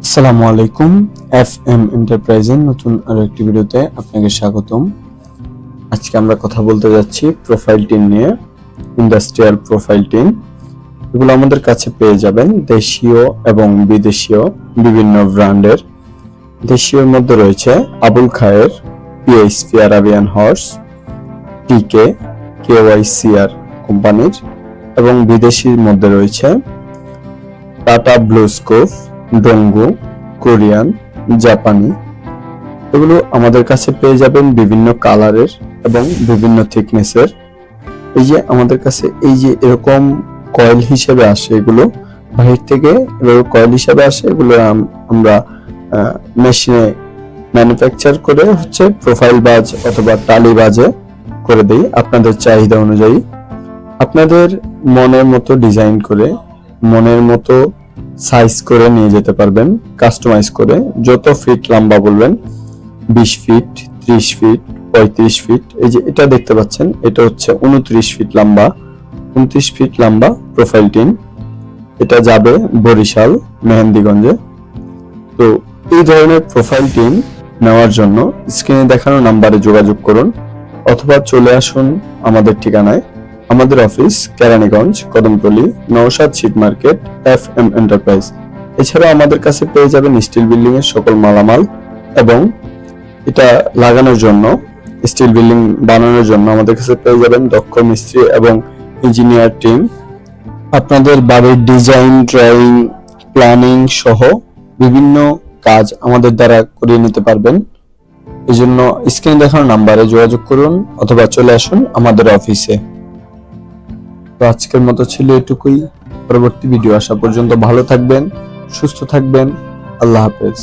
আসসালামু আলাইকুম। এফএম এন্টারপ্রাইজের নতুন আরো একটি ভিডিওতে আপনাকে স্বাগতম। আজকে আমরা কথা বলতে যাচ্ছি প্রোফাইল টিন নিয়ে। ইন্ডাস্ট্রিয়াল প্রোফাইল টিন এগুলো আমাদের কাছে পেয়ে যাবেন দেশীয় এবং বিদেশীয় বিভিন্ন ব্র্যান্ডের। দেশীয়র মধ্যে রয়েছে আবুল খায়ের, পিএইচপি আরাবিয়ান হর্স, টিকে, কেওয়াইসিআর কোম্পানির, এবং বিদেশির মধ্যে রয়েছে টাটা ব্লু স্কোপ, ডোঙ্গু, কোরিয়ান, জাপানি। এগুলো আমাদের কাছে পেয়ে যাবেন বিভিন্ন কালারের এবং বিভিন্ন থিকনেসের। এই যে আমাদের কাছে এই যে এরকম কয়েল হিসেবে আসে, এগুলো বাহির থেকে কয়েল হিসেবে আসে, এগুলো আমরা মেশিনে ম্যানুফ্যাকচার করে প্রোফাইল বাজ অথবা টালি বাজে করে দেই আপনাদের চাহিদা অনুযায়ী। আপনাদের মনের মতো ডিজাইন করে, মনের মতো সাইজ করে নিয়ে যেতে পারবেন, কাস্টমাইজ করে। যত ফিট লম্বা বলবেন, 20 ফিট, 30 ফিট, 35 ফিট। এই যে এটা দেখতে পাচ্ছেন, এটা 29 ফিট লম্বা, 29 ফিট লম্বা প্রোফাইল টিন। এটা যাবে বরিশাল, মেহেন্দিগঞ্জে। তো এই ধরনের প্রোফাইল টিন নেওয়ার জন্য স্ক্রিনে দেখানো নাম্বারে যোগাযোগ করুন অথবা চলে আসুন আমাদের ঠিকানায়। আমাদের office Keraniganj, Kadamtali, Naushad sheet market, FM enterprise. এছাড়া আমাদের কাছে পেয়ে যাবেন স্টিল বিল্ডিং এর সকল মালামাল, এবং এটা লাগানোর জন্য, স্টিল বিল্ডিং বানানোর জন্য আমাদের কাছে পেয়ে যাবেন দক্ষ মিস্ত্রি এবং ইঞ্জিনিয়ার টিম। আপনাদের বাড়ির ডিজাইন, ড্রয়িং, প্ল্যানিং সহ বিভিন্ন কাজ আমাদের দ্বারা করিয়ে নিতে পারবেন। এই জন্য স্ক্রিনে দেখানো নাম্বারে যোগাযোগ করুন অথবা চলে আসুন আমাদের অফিসে। তো আজকের মতো ছিল এটুকুই। পরবর্তী ভিডিও আসা পর্যন্ত ভালো থাকবেন, সুস্থ থাকবেন। আল্লাহ হাফেজ।